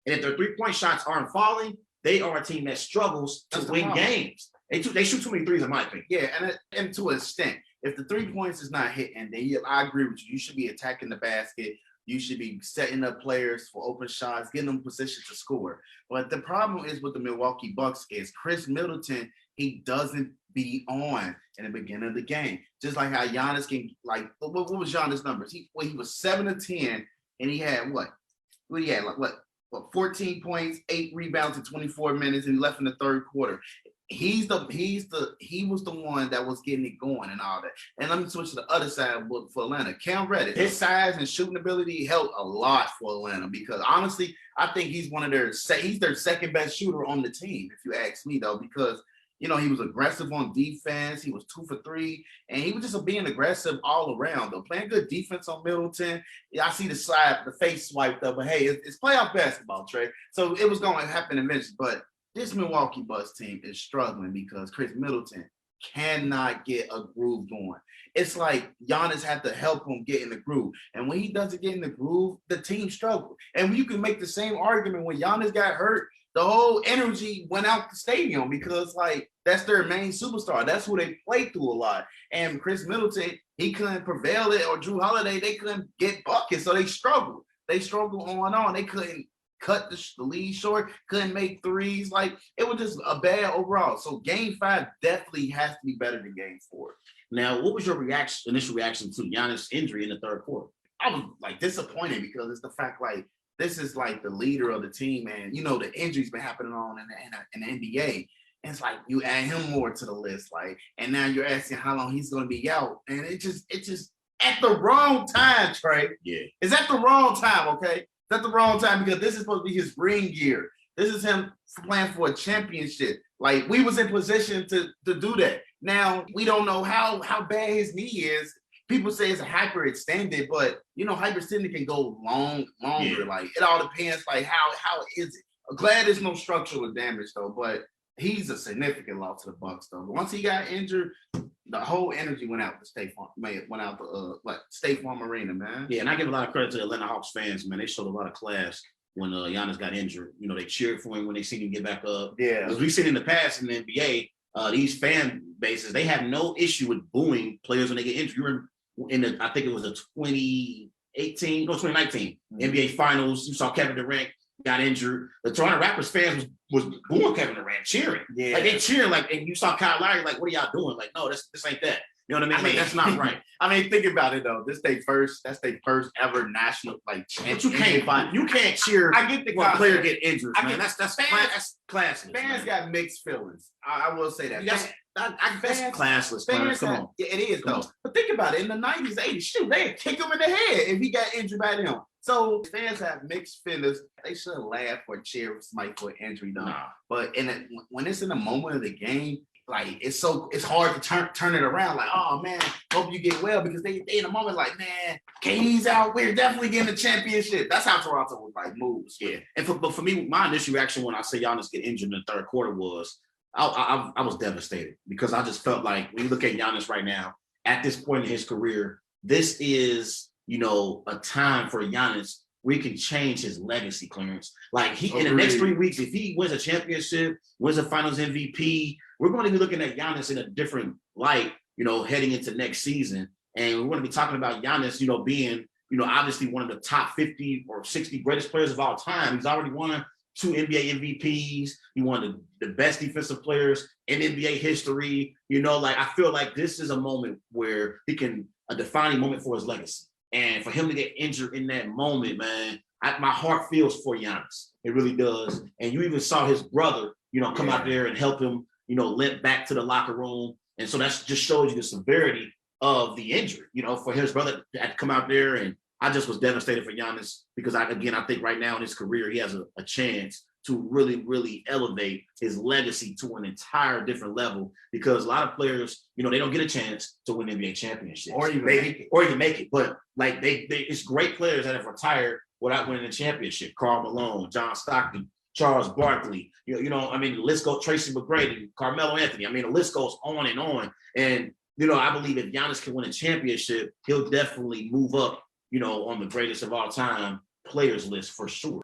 And if their 3-point shots aren't falling, they are a team that struggles to win games. They shoot too many threes, in my opinion. Yeah, and to an extent, if the 3 points is not hitting, then I agree with you. You should be attacking the basket. You should be setting up players for open shots, getting them position to score. But the problem is with the Milwaukee Bucks is Chris Middleton, he doesn't be on in the beginning of the game. Just like how Giannis can, like, what was Giannis' numbers? He was 7 of 10, and he had what? What he had, like, what 14 points, 8 rebounds in 24 minutes, and he left in the third quarter. He was the one that was getting it going and all that. And let me switch to the other side for Atlanta. Cam Reddish, his size and shooting ability helped a lot for Atlanta because honestly, I think he's their second best shooter on the team, if you ask me though, because he was aggressive on defense. He was 2 for 3, and he was just being aggressive all around though, playing good defense on Middleton. Yeah, I see the face swiped up, but hey, it's playoff basketball, Trey. So it was going to happen eventually, but this Milwaukee Bucks team is struggling because Chris Middleton cannot get a groove going. It's like Giannis had to help him get in the groove. And when he doesn't get in the groove, the team struggles. And you can make the same argument when Giannis got hurt, the whole energy went out the stadium because, like, that's their main superstar. That's who they play through a lot. And Chris Middleton, he couldn't prevail it, or Drew Holiday, they couldn't get buckets, so they struggled. They struggled on. They couldn't cut the lead short, couldn't make threes. Like, it was just a bad overall. So game 5 definitely has to be better than game 4. Now, what was your initial reaction to Giannis' injury in the third quarter? I was like disappointed because it's the fact, like, this is like the leader of the team, and the injuries been happening on in the NBA. And it's like you add him more to the list, like, and now you're asking how long he's going to be out, and it just at the wrong time, Trey. Yeah, it's at the wrong time. Okay. That's the wrong time because this is supposed to be his ring year. This is him playing for a championship. Like, we was in position to do that. Now, we don't know how bad his knee is. People say it's a hyperextended, but, hyperextended can go longer. Yeah. Like, it all depends, like, how is it? I'm glad there's no structural damage, though, but he's a significant loss to the Bucks, though. But once he got injured, the whole energy went out the State Farm Arena, man. Yeah, and I give a lot of credit to the Atlanta Hawks fans, man. They showed a lot of class when Giannis got injured. They cheered for him when they seen him get back up. Yeah. As we've seen in the past in the NBA, these fan bases, they have no issue with booing players when they get injured. You were I think it was a 2019 NBA Finals. You saw Kevin Durant got injured. The Toronto Raptors fans was booing Kevin Durant, cheering. Yeah. Like, they cheering, like, and you saw Kyle Lowry, like, what are y'all doing? Like, no, this ain't that. You know what I mean? That's not right. I mean, think about it though. That's their first ever national championship. But you can't cheer. I get the when a player get injured. I man. Get, that's classless. Fans got mixed feelings. I will say that. That's classless. Come on. Yeah, it is though. But think about it. In the 90s, 80s, shoot, they'd kick him in the head if he got injured by them. So fans have mixed feelings. They shouldn't laugh or cheer for somebody for an injury, though. Nah. But when it's in the moment of the game, like, it's hard to turn it around. Like, oh man, hope you get well, because they in the moment like, man, KD's out. We're definitely getting the championship. That's how Toronto was like moves. Yeah, but for me, my initial reaction when I say Giannis get injured in the third quarter was I was devastated, because I just felt like when you look at Giannis right now at this point in his career, this is a time for Giannis where he can change his legacy, Clarence. Like, in the next 3 weeks, if he wins a championship, wins a Finals MVP, we're going to be looking at Giannis in a different light, heading into next season. And we're going to be talking about Giannis, being, obviously one of the top 50 or 60 greatest players of all time. He's already won 2 NBA MVPs. He won the best defensive players in NBA history. I feel like this is a moment where a defining moment for his legacy. And for him to get injured in that moment, man, my heart feels for Giannis. It really does. And you even saw his brother, come out there and help him, limp back to the locker room. And so that just shows you the severity of the injury, for his brother to come out there. And I just was devastated for Giannis, because I think right now in his career, he has a chance to really, really elevate his legacy to an entire different level, because a lot of players, they don't get a chance to win NBA championships or even make it. But like it's great players that have retired without winning a championship. Karl Malone, John Stockton, Charles Barkley, the list goes, Tracy McGrady, Carmelo Anthony. The list goes on and on. And, I believe if Giannis can win a championship, he'll definitely move up, on the greatest of all time players list for sure.